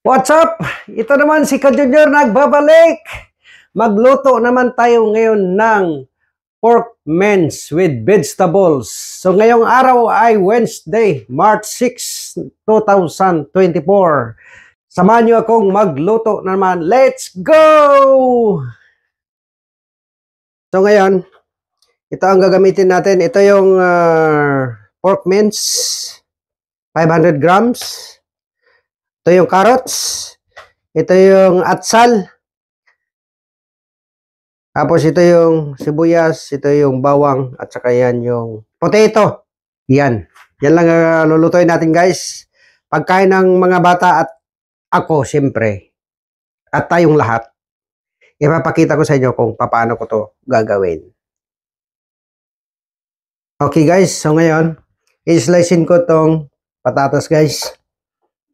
What's up? Ito naman si Ka-Junior nagbabalik. Magluto naman tayo ngayon ng pork mince with vegetables. So ngayong araw ay Wednesday, March 6, 2024. Samahan niyo akong magluto naman. Let's go! So ngayon, ito ang gagamitin natin. Ito yung pork mince, 500 grams. Ito yung carrots. Ito yung atsal. Tapos ito yung sibuyas. Ito yung bawang. At saka yan yung potato. Yan. Yan lang lulutuin natin guys. Pagkain ng mga bata at ako siyempre. At tayong lahat. Ipapakita ko sa inyo kung paano ko to gagawin. Okay guys. So ngayon, i-slicein ko tong patatas guys.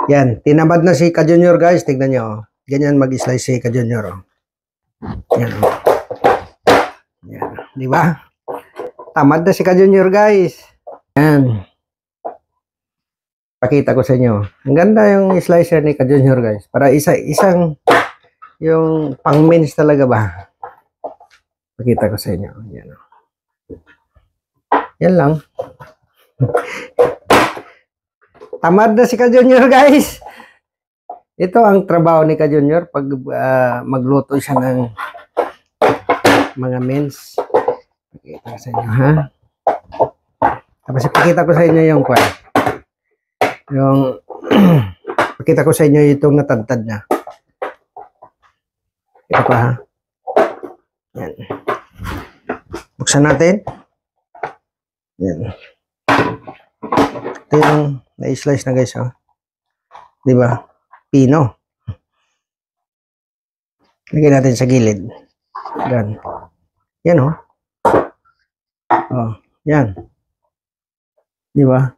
Yan, tinamad na si Ka-Junior guys. Tignan nyo. Ganyan mag-slice si Ka-Junior. Yan. Yan. Di ba? Tamad na si Ka-Junior guys. Yan. Pakita ko sa inyo. Ang ganda yung slicer ni Ka-Junior guys. Para isang yung pang-mince talaga ba? Pakita ko sa inyo. Yan. Yan lang. Tamad na si Ka-Junior guys. Ito ang trabaho ni Ka-Junior pag magluto siya ng mga mince. Pakita ko sa inyo ha. Tapos ipakita ko sa inyo yung pakita ko sa inyo itong natadtad niya. Ito pa ha. Yan. Buksan natin. Yan. Ito yung na-slice na guys, oh. Di ba? Pino. Lagyan natin sa gilid. Yan. Yan, oh. Oh, yan. Di ba?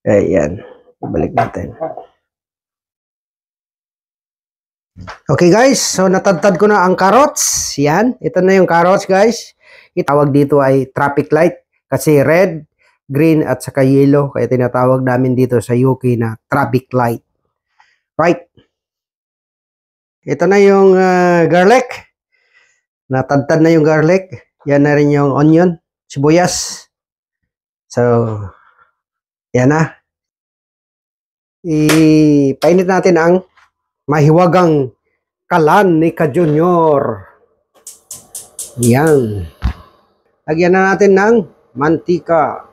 Ayan. Ibalik natin. Okay guys, so natadtad ko na ang carrots. Yan, ito na yung carrots guys. Itawag dito ay traffic light kasi red, green at saka yellow. Kaya tinatawag namin dito sa UK na traffic light. Right. Ito na yung garlic. Natadtad na yung garlic. Yan na rin yung onion, sibuyas. So, yan na. Ipainit natin ang mahiwagang kalan ni Ka-Junior. Yan. Lagyan na natin ng mantika.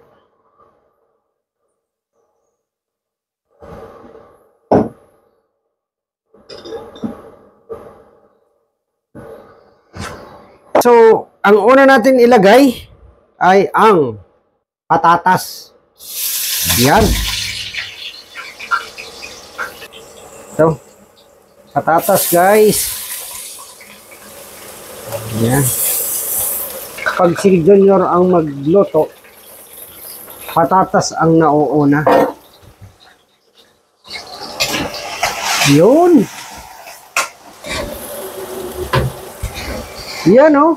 So, ang una natin ilagay ay ang patatas. Yan. Ito. Patatas guys. Yan. Pag si Junior ang magluto, patatas ang nauuna. Yun. Yan oh.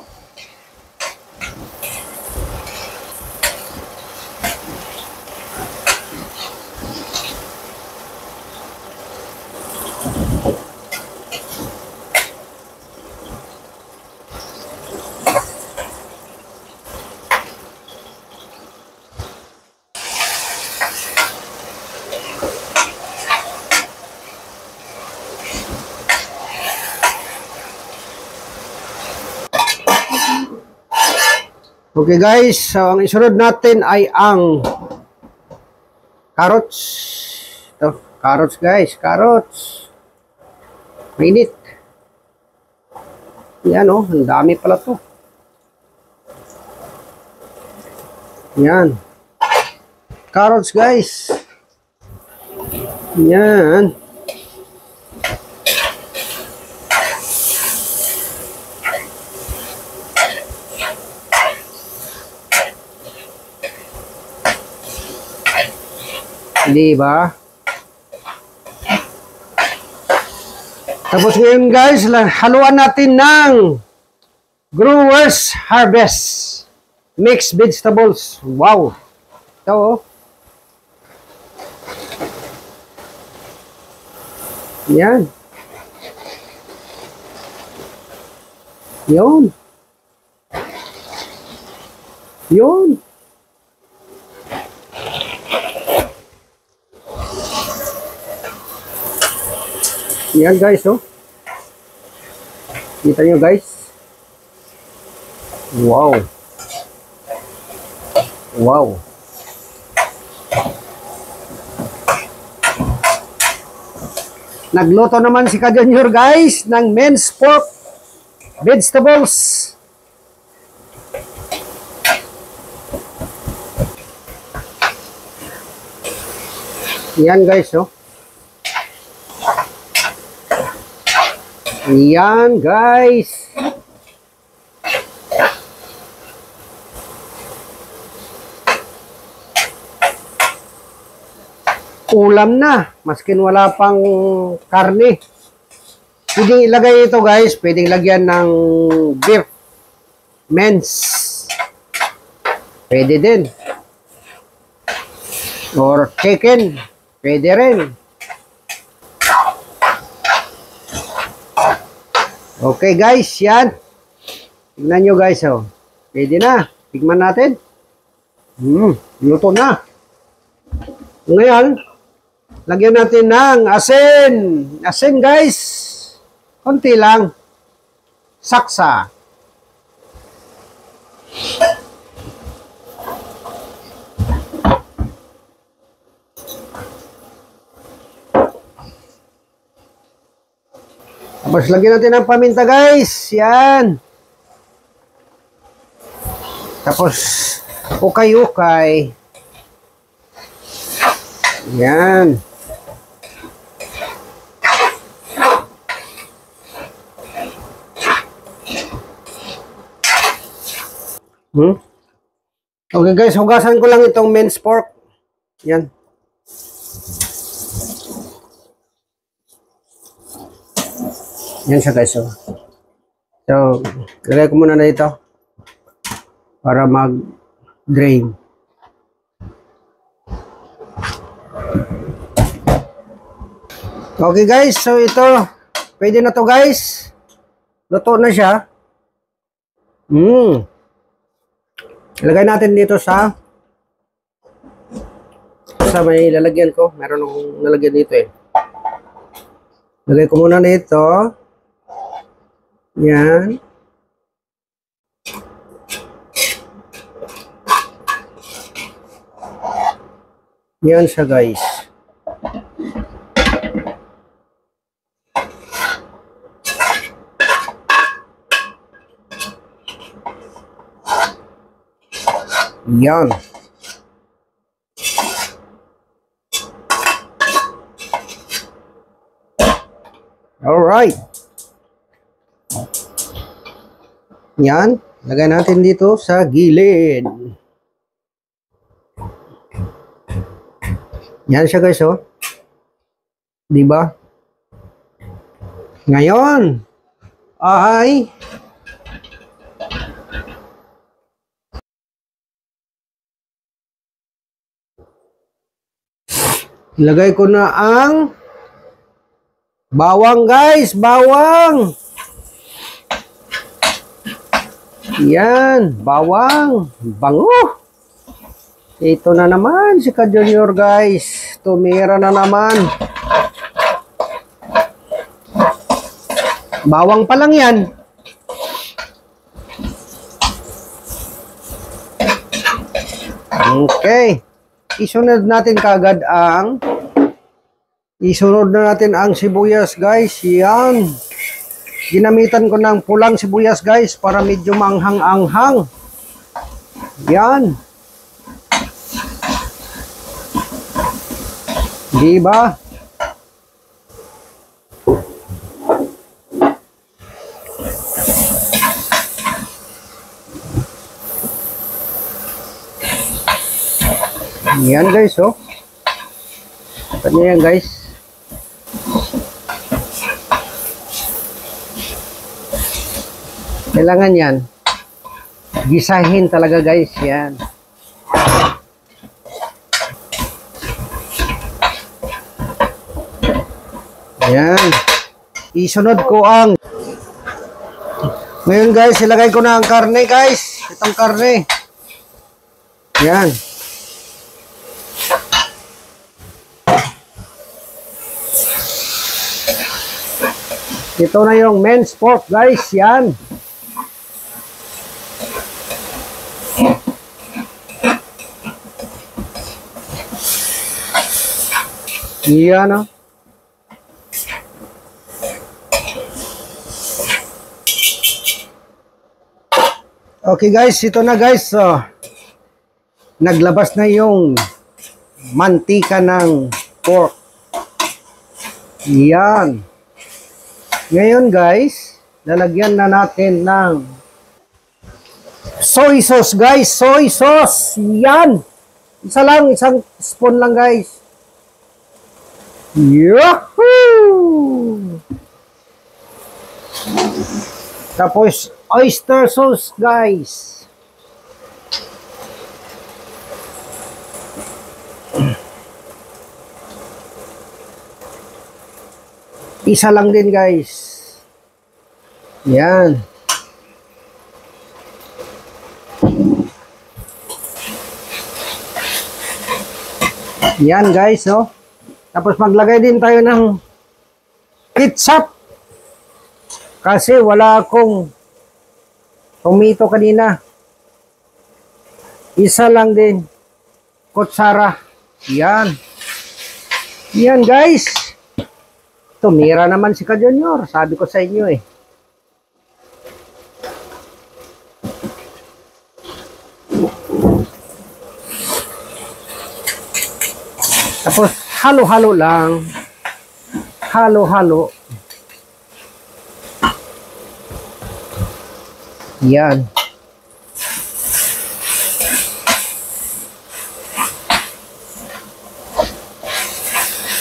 Okay guys, so ang isunod natin ay ang carrots. Ito, carrots guys, carrots. Mainit. Yan oh, ang dami pala to. Yan. Carrots guys. Yan. Di ba? Tapos ngayon guys, haluan natin ng Growers Harvest. Mixed vegetables. Wow. Ito, oh. Yan. Yun. Yun. Yan guys, oh. Kita nyo guys. Wow. Wow. Nagluto naman si Ka-Junior guys ng minced pork vegetables. Yan guys, oh. Yan guys. Ulam na, maskin wala pang karne. Pwedeng ilagay ito guys, pwedeng lagyan ng beef mince. Pwede din. Or chicken, pwede rin. Okay guys, yan. Tignan nyo guys, oh. Pwede na. Tignan natin. Luto na. Ngayon, lagyan natin ng asin. Asin guys. Konti lang. Saksa. Tapos lagyan natin ng paminta guys. Yan. Tapos ukay-ukay. Yan. Okay guys, hugasan ko lang itong minced pork. Yan. Yan siya guys. So, lagay ko muna na ito para mag-drain. Okay guys, so ito, pwede na to guys. Luto na siya. Ilagay natin dito sa may lalagyan ko. Meron akong lalagyan dito eh. Lagay ko muna nito. Yan. Yan siya guys. Yan. Alright. Yan. Lagay natin dito sa gilid. Yan siya guys, oh. Diba? Ngayon ay ilagay ko na ang bawang guys, bawang. Yan, bawang. Bango. Ito na naman si Ka-Junior guys. Tumira na naman. Bawang pa lang yan. Okay. Isunod natin kagad ang sibuyas guys. Yan. Ginamitan ko ng pulang sibuyas guys para medyo manghang-anghang. Yan. Diba? Yan guys, oh. Ano yan guys? Kailangan yan. Gisahin talaga guys, yan. Yan. Isunod ko ang... Ngayon guys, ilagay ko na ang karne guys. Itong karne. Yan. Ito na yung minced pork guys, yan. Yan o. Okay guys, ito na guys. Naglabas na yung mantika ng pork. Yan. Ngayon guys, lalagyan na natin ng soy sauce guys. Soy sauce. Yan. Isa lang, isang spoon lang guys. Yahoo! Tapos, oyster sauce, guys. Isa lang din, guys. Yan. Yan, guys, oh. Tapos maglagay din tayo ng ketchup. Kasi wala akong tomato kanina. Isa lang din. Kutsara. Yan. Yan guys. Tumira naman si Ka Junior. Sabi ko sa inyo eh. Tapos halo-halo lang. Halo-halo. Yan.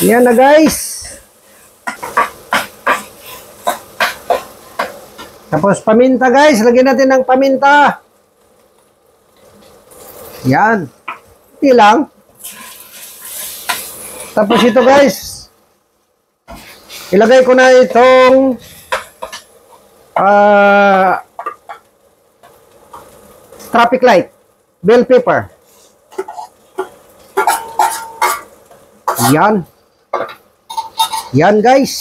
Yan na guys. Tapos paminta guys. Lagyan natin ng paminta. Yan. Hindi lang. Tapos ito guys. Ilagay ko na itong traffic light, bell pepper. Yan. Yan guys.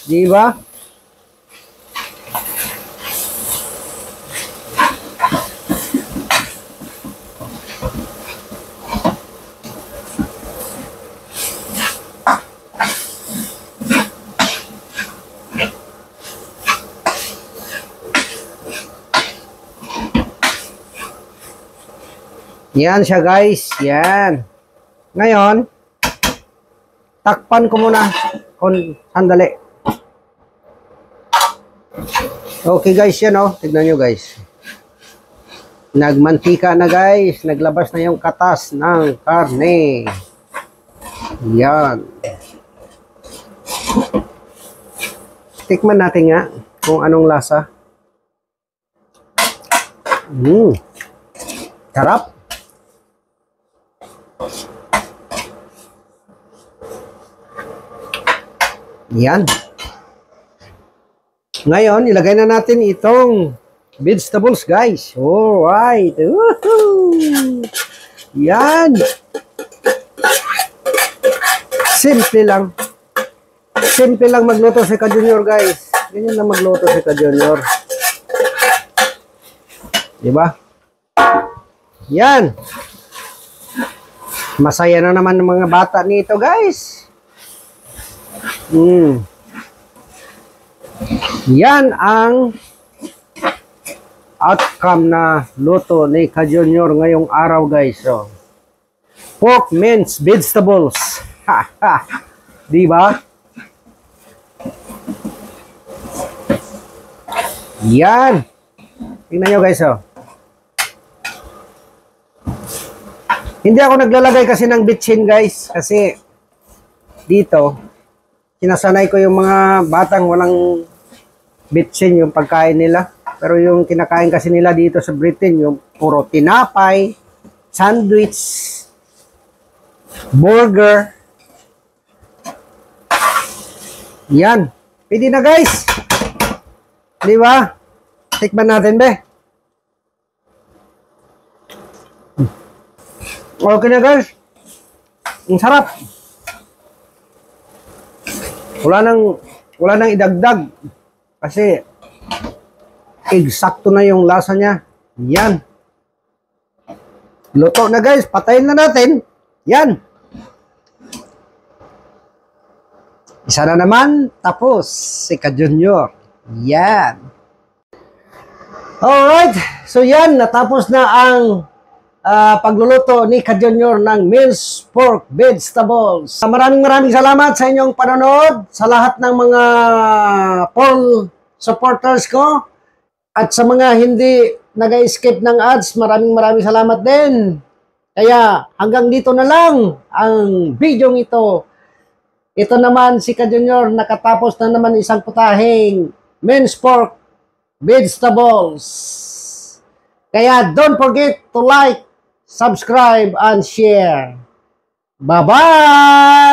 Di ba? Yan siya guys, yan. Ngayon, takpan ko muna kung sandali. Okay guys, yan oh. Tignan nyo guys. Nagmantika na guys. Naglabas na yung katas ng karne. Yan. Tikman natin nga kung anong lasa. Sarap. Yan. Ngayon, ilagay na natin itong vegetables, guys. Alright. Woohoo! Yan. Simple lang. Simple lang magluto si Ka Junior, guys. Ganyan lang magluto si Ka Junior. Diba? Yan. Masaya na naman ng mga bata nito, guys. Yan ang outcome na luto ni Ka Junior ngayong araw guys. So, pork minced vegetables. Diba? Yan. Tingnan nyo guys. Oh. Hindi ako naglalagay kasi ng bitchin guys. Kasi dito, sinasanay ko yung mga batang walang bitchin yung pagkain nila. Pero yung kinakain kasi nila dito sa Britain, yung puro tinapay, sandwich, burger. Yan. Pwede na guys. Di ba? Tikman natin be. Okay na guys. Ang sarap. Wala nang idagdag. Kasi eksakto na yung lasa niya. Yan. Luto na guys. Patayin na natin. Yan. Isa na naman. Tapos. Si Ka Junior. Yan. Alright. So yan. Natapos na ang pagluluto ni Ka Junior ng minced pork vegetables. Maraming salamat sa inyong panonood, sa lahat ng mga Paul supporters ko, at sa mga hindi nag-skip ng ads, maraming salamat din. Kaya hanggang dito na lang ang video ito. Ito naman si Ka Junior, nakatapos na naman isang putaheng minced pork vegetables. Kaya don't forget to like, subscribe, and share. Bye-bye!